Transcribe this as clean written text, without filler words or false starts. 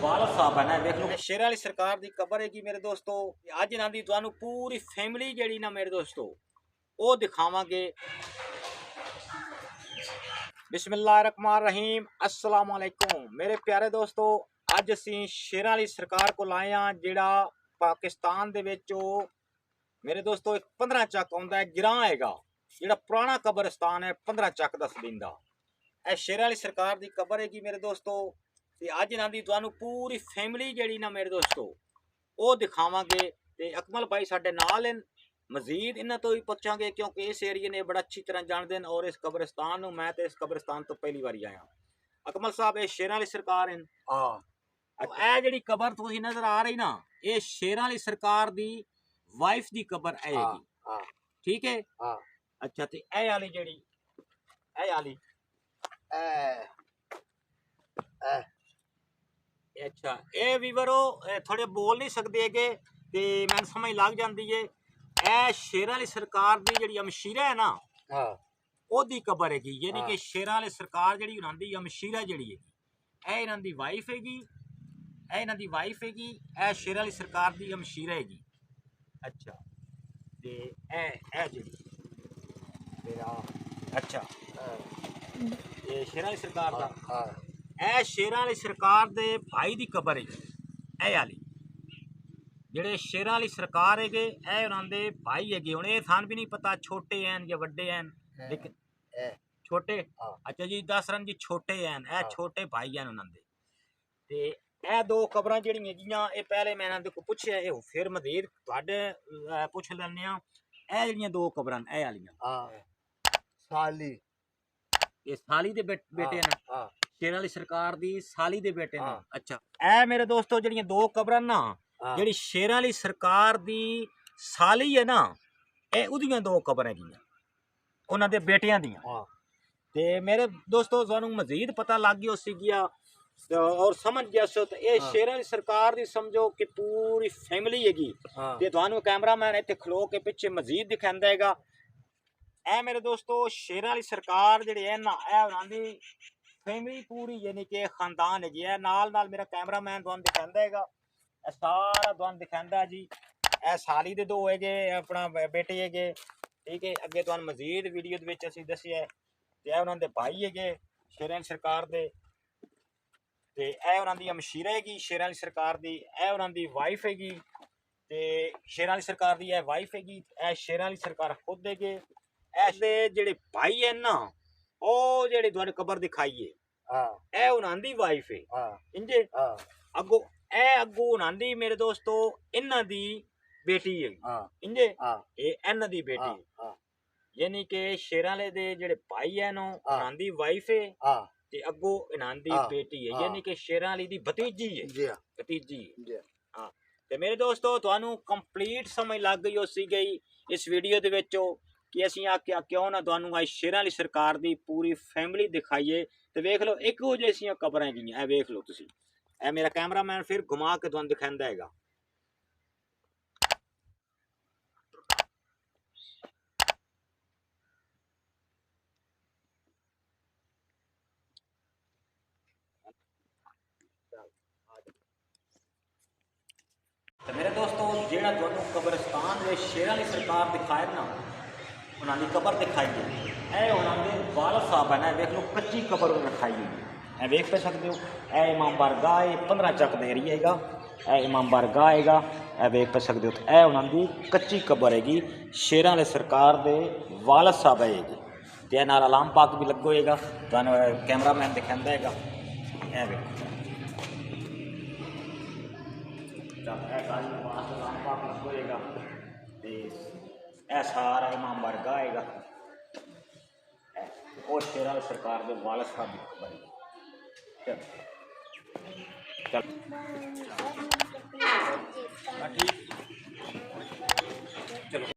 वाला साहब है ना देख लो शेर वाली सरकार दी कबर हैगी मेरे दोस्तों। अज इन्हां दी तुहानू पूरी फैमिली जेड़ी ना मेरे दोस्तों वो दिखावांगे। बिस्मिल्लाहिर्रहमानिर्रहीम अस्सलाम वालेकुम मेरे प्यारे दोस्तों। अज असीं शेर वाली सरकार को आए हां जेड़ा पाकिस्तान दे विच मेरे दोस्तों एक 15 चक आउंदा है गिरां हैगा जेड़ा पुराना कब्रिस्तान है 15 चक दा सबींदा। ਇਹ शेर वाली सरकार दी कबर हैगी मेरे दोस्तों। ते अज इन्हां दी तुहानू पूरी फैमिली जेड़ी ना मेरे दोस्तों वो दिखावांगे। ते अकमल भाई साडे नाल हैं। मजीद इन्हां तो ही पुछांगे क्योंकि इस एरिए ने बड़ा अच्छी तरह जानते हैं और इस कब्रिस्तान नू मैं ते इस कब्रिस्तान तो पहली बारी आया। अकमल साहब ये शेर वाली सरकार हैं। ए जेड़ी कबर तुसीं नजर आ रही ना ये शेर वाली सरकार दी वाइफ दी कबर हैगी। ठीक है। अच्छा ते ए वाली जेड़ी ए वाली अच्छा ये वीवरो थोड़े बोल नहीं सकते कि ते मैं समझ लग जाती है। ए शेर वाली सरकार दी जेड़ी अमशीरा है ना ओदी कबर हैगी यानी कि शेर वाली सरकार जेड़ी उन्हां दी अमशीरा जेड़ी हैगी ए इन्हां दी वाइफ हैगी। ए इन्हां दी वाइफ हैगी ए शेर वाली सरकार दी अमशीरा हैगी। अच्छा ते ए जेड़ी मेरा अच्छा ये शेर वाली सरकार दा ए शेर वाली सरकार दे भाई दी कबर है ए वाली जेड़े शेर वाली सरकार है ए उन्हां दे भाई है। हुण ये थान भी नहीं पता छोटे हैं या वड्डे हैं लेकिन छोटे अच्छा जी दस रन जी छोटे हैं ए छोटे भाई हैं उन्हां दे। ते ए दो कबरां जेहड़ियां हैगियां ए पहले मैं इन्हां दे को पुछया ए फिर मजीद तुहाडे पुछ लैने आ। ए जेहड़ियां दो कबरां ए वालियां साली ये साली दे बेटे ना शेर वाली सरकार दी साली दे बेटे ने। अच्छा ए मेरे दोस्तों जेहड़ियां दो कबरां ना जेहड़ी शेर वाली सरकार दी साली है ना ए उदियां दो कबरां हैगियां उन्हां दे बेटियां दियां। ते मेरे दोस्तों तुहानू मजीद पता लग गया सी गया और समझ गया सो तो ये शेर वाली सरकार दी समझो कि पूरी फैमिली हैगी। ते तुहानू कैमरामैन इत्थे खलो के पिछे मजीद दिखांदा हैगा। ए मेरे दोस्तों शेर वाली सरकार जेहड़ी है ना ए उन्हां दी फैमिली पूरी यानी कि खानदान है नाल नाल मेरा कैमरामैन तुहानू दिखांदा हैगा। ए सारा तुहानू दिखांदा जी ए साली दे दो हैगे अपना बेटे हैगे। ठीक है अगे तुहानू मजीद वीडियो दे विच असीं दस्सिया ते ए उन्हां दे भाई हैगे शेर वाली सरकार दे। ते ए उन्हां दी अमशीरा हैगी शेर वाली सरकार दी ए उन्हां दी वाइफ हैगी। ते शेर वाली सरकार दी ए वाइफ हैगी ए शेर वाली सरकार खुद हैगे। ऐसे जेड़े भाई है ना ओ जेड़ी तुहानू कबर दिखाई है ए उन्हां दी वाइफ है इंजे अगो ए अगो उन्हां दी मेरे दोस्तों इन्हां दी बेटी है इंजे ए इन्हां दी बेटी यानी कि शेर वाले दे जेड़े भाई है नो उन्हां दी वाइफ है ते अगो इन्हां दी बेटी है यानी कि शेर वाली दी भतीजी है भतीजी है। हां ते मेरे दोस्तों तुहानू कंप्लीट समझ लग गई हो सी गई इस वीडियो दे विचों कि असीं आख्या क्यों ना तुहानू अज शेर वाली सरकार दी पूरी फैमिली दिखाइए। तो वेख लो एक हो जैसियां कबरां हैगियां ए वेख लो तुसीं ए मेरा कैमरामैन फिर घुमा के तुहानू दिखांदा हैगा। तो मेरे दोस्तों जेड़ा तुहानू कब्रिस्तान दे शेर वाली सरकार दिखाए ना उन्हां दी कबर दिखाई है ए उन्हां दे वालिद साहब है ना वेख लो कच्ची कबर रखाई हुई है ए वेख पे सकते हो। ए इमाम बारगाह है 15 चक दा एरिया हैगा ए इमाम बारगाह हैगा ए वेख पे सकते हो। तो ए उन्हां दी कच्ची कबर हैगी शेरां वाले सरकार दे वालिद साहब हैगी ते नाल अलाम पाक भी लगो होएगा तुहानू कैमरामैन दिखांदा हैगा ए वेखो सारा इमाम बारगाह आएगा और शेर वाली सरकार के वालिद साहब की खबर चल चलो।